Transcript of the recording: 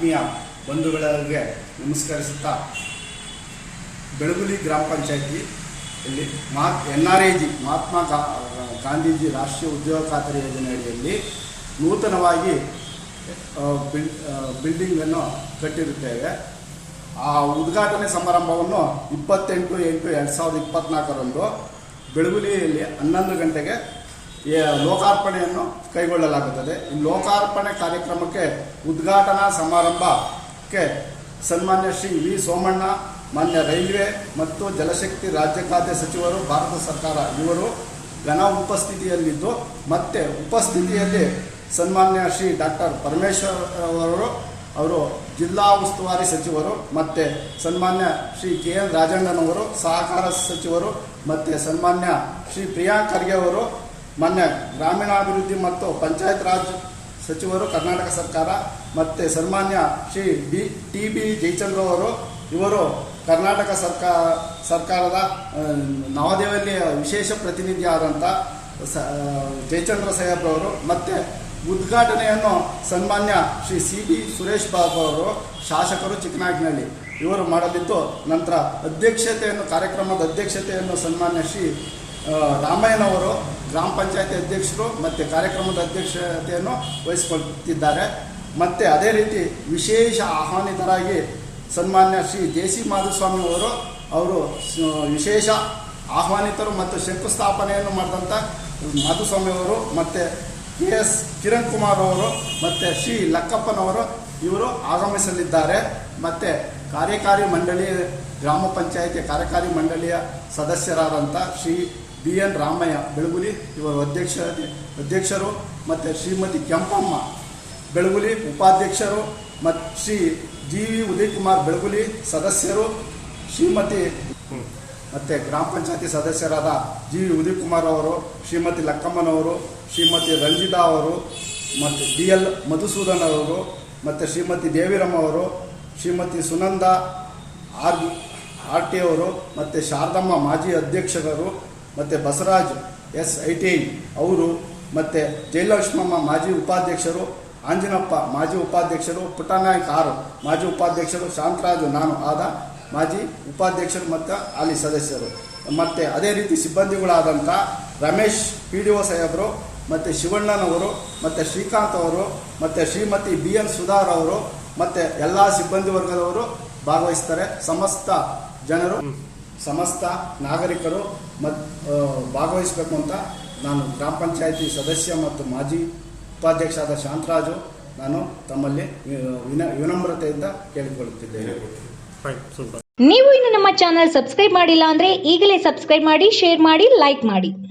ಆತ್ಮೀಯ ಬಂಧುಗಳಿಗೆ ನಮಸ್ಕರಿಸುತ್ತಾ ಬೆಳಗುಲಿ ಗ್ರಾಮ ಪಂಚಾಯತಿ ಇಲ್ಲಿ NRAG ಮಹಾತ್ಮ ಗಾಂಧೀಜಿ ರಾಷ್ಟ್ರೀಯ ಉದ್ಯೋಗ ಖಾತರಿ ಯೋಜನೆ ಅಡಿಯಲ್ಲಿ ನೂತನವಾಗಿ ಬಿಲ್ಡಿಂಗನ್ನು ಕಟ್ಟಿರುತ್ತೇವೆ. ಆ ಉದ್ಘಾಟನೆ ಸಮಾರಂಭವನ್ನು 28/8/2024 ಬೆಳಗುಲಿಯಲ್ಲಿ 11 ಗಂಟೆಗೆ ಲೋಕಾರ್ಪಣೆಯನ್ನು ಕೈಗೊಳ್ಳಲಾಗುತ್ತದೆ. ಈ ಲೋಕಾರ್ಪಣೆ ಕಾರ್ಯಕ್ರಮಕ್ಕೆ ಉದ್ಘಾಟನಾ ಸಮಾರಂಭಕ್ಕೆ ಸನ್ಮಾನ್ಯ ಶ್ರೀ ವಿ ಸೋಮಣ್ಣ, ಮಾನ್ಯ ರೈಲ್ವೆ ಮತ್ತು ಜಲಶಕ್ತಿ ರಾಜ್ಯ ಖಾತೆ ಸಚಿವರು, ಭಾರತ ಸರ್ಕಾರ ಇವರು ಘನ ಉಪಸ್ಥಿತಿಯಲ್ಲಿದ್ದು, ಮತ್ತೆ ಉಪಸ್ಥಿತಿಯಲ್ಲಿ ಸನ್ಮಾನ್ಯ ಶ್ರೀ ಡಾಕ್ಟರ್ ಪರಮೇಶ್ವರ್ ಅವರು ಜಿಲ್ಲಾ ಉಸ್ತುವಾರಿ ಸಚಿವರು, ಮತ್ತು ಸನ್ಮಾನ್ಯ ಶ್ರೀ KN ರಾಜಣ್ಣನವರು ಸಹಕಾರ ಸಚಿವರು, ಮತ್ತು ಸನ್ಮಾನ್ಯ ಶ್ರೀ ಪ್ರಿಯಾಂಕ್ ಖರ್ಗೆ ಅವರು ಮಾನ್ಯ ಗ್ರಾಮೀಣಾಭಿವೃದ್ಧಿ ಮತ್ತು ಪಂಚಾಯತ್ ರಾಜ್ ಸಚಿವರು ಕರ್ನಾಟಕ ಸರ್ಕಾರ, ಮತ್ತು ಸನ್ಮಾನ್ಯ ಶ್ರೀ TB ಜಯಚಂದ್ರ ಇವರು ಕರ್ನಾಟಕ ಸರ್ಕಾರದ ನವದೆಹಲಿಯ ವಿಶೇಷ ಪ್ರತಿನಿಧಿ ಆದಂಥ ಜಯಚಂದ್ರ ಸಾಹೇಬ್ರವರು, ಮತ್ತು ಉದ್ಘಾಟನೆಯನ್ನು ಸನ್ಮಾನ್ಯ ಶ್ರೀ CB ಸುರೇಶ್ ಬಾಬು ಅವರು ಶಾಸಕರು ಚಿಕ್ಕನಾಯಕನಹಳ್ಳಿ ಇವರು ಮಾಡಲಿದ್ದು, ನಂತರ ಕಾರ್ಯಕ್ರಮದ ಅಧ್ಯಕ್ಷತೆಯನ್ನು ಸನ್ಮಾನ್ಯ ಶ್ರೀ ರಾಮಯ್ಯನವರು ಗ್ರಾಮ ಪಂಚಾಯತಿ ಅಧ್ಯಕ್ಷರು ಮತ್ತು ಕಾರ್ಯಕ್ರಮದ ಅಧ್ಯಕ್ಷತೆಯನ್ನು ವಹಿಸಿಕೊಳ್ಳುತ್ತಿದ್ದಾರೆ. ಮತ್ತು ಅದೇ ರೀತಿ ವಿಶೇಷ ಆಹ್ವಾನಿತರಾಗಿ ಸನ್ಮಾನ್ಯ ಶ್ರೀ JC ಮಾಧುಸ್ವಾಮಿ ಅವರು ವಿಶೇಷ ಆಹ್ವಾನಿತರು ಮತ್ತು ಶಂಕುಸ್ಥಾಪನೆಯನ್ನು ಮಾಡಿದಂಥ ಮಾಧುಸ್ವಾಮಿ ಅವರು, ಮತ್ತು KS ಕಿರಣ್ ಕುಮಾರ್ ಅವರು, ಮತ್ತು ಶ್ರೀ ಲಕ್ಕಪ್ಪನವರು ಇವರು ಆಗಮಿಸಲಿದ್ದಾರೆ. ಮತ್ತು ಕಾರ್ಯಕಾರಿ ಮಂಡಳಿ ಗ್ರಾಮ ಪಂಚಾಯಿತಿ ಕಾರ್ಯಕಾರಿ ಮಂಡಳಿಯ ಸದಸ್ಯರಾದಂಥ ಶ್ರೀ BN ರಾಮಯ್ಯ ಬೆಳಗುಲಿ ಇವರು ಅಧ್ಯಕ್ಷರು, ಮತ್ತು ಶ್ರೀಮತಿ ಕೆಂಪಮ್ಮ ಬೆಳಗುಲಿ ಉಪಾಧ್ಯಕ್ಷರು, ಮತ್ತು ಶ್ರೀ GV ಉದಯಕುಮಾರ್ ಬೆಳಗುಲಿ ಸದಸ್ಯರು, ಶ್ರೀಮತಿ ಮತ್ತು ಗ್ರಾಮ ಪಂಚಾಯತಿ ಸದಸ್ಯರಾದ GV ಉದಯಕುಮಾರ್ ಅವರು, ಶ್ರೀಮತಿ ಲಕ್ಕಮ್ಮನವರು, ಶ್ರೀಮತಿ ರಂಜಿತಾ ಅವರು, ಮತ್ತು DL ಮಧುಸೂದನ್ ಅವರು, ಮತ್ತು ಶ್ರೀಮತಿ ದೇವಿರಮ್ಮ ಅವರು, ಶ್ರೀಮತಿ ಸುನಂದ RT ಅವರು, ಮತ್ತು ಶಾರದಮ್ಮ ಮಾಜಿ ಅಧ್ಯಕ್ಷರು, ಮತ್ತು ಬಸವರಾಜ್ SITI ಅವರು, ಮತ್ತು ಜಯಲಕ್ಷ್ಮಮ್ಮ ಮಾಜಿ ಉಪಾಧ್ಯಕ್ಷರು, ಆಂಜನಪ್ಪ ಮಾಜಿ ಉಪಾಧ್ಯಕ್ಷರು, ಪುಟ್ಟನಾಯಕ್ ಮಾಜಿ ಉಪಾಧ್ಯಕ್ಷರು, ಶಾಂತರಾಜು ನಾನು ಮಾಜಿ ಉಪಾಧ್ಯಕ್ಷರು ಮತ್ತು ಹಾಲಿ ಸದಸ್ಯರು, ಮತ್ತು ಅದೇ ರೀತಿ ಸಿಬ್ಬಂದಿಗಳಾದಂಥ ರಮೇಶ್ PDO ಸಾಹೇಬರು, ಮತ್ತು ಶಿವಣ್ಣನವರು, ಮತ್ತು ಶ್ರೀಕಾಂತ್ ಅವರು, ಮತ್ತು ಶ್ರೀಮತಿ BN ಸುಧಾರ್ ಅವರು, ಮತ್ತು ಎಲ್ಲ ಸಿಬ್ಬಂದಿ ವರ್ಗದವರು ಭಾಗವಹಿಸ್ತಾರೆ. ಸಮಸ್ತ ಜನರು, ಸಮಸ್ತ ನಾಗರಿಕರು ಭಾಗವಹಿಸಬೇಕು ಅಂತ ನಾನು ಗ್ರಾಮ ಪಂಚಾಯತಿ ಸದಸ್ಯ ಮತ್ತು ಮಾಜಿ ಉಪಾಧ್ಯಕ್ಷ ಆದ ಶಾಂತರಾಜು ನಾನು ತಮ್ಮಲ್ಲಿ ವಿನಮ್ರತೆಯಿಂದ ಕೇಳಿಕೊಳ್ಳುತ್ತಿದ್ದೇನೆ. ನೀವು ಇನ್ನು ನಮ್ಮ ಚಾನೆಲ್ ಸಬ್ಸ್ಕ್ರೈಬ್ ಮಾಡಿಲ್ಲ ಅಂದ್ರೆ ಈಗಲೇ ಸಬ್ಸ್ಕ್ರೈಬ್ ಮಾಡಿ, ಶೇರ್ ಮಾಡಿ, ಲೈಕ್ ಮಾಡಿ.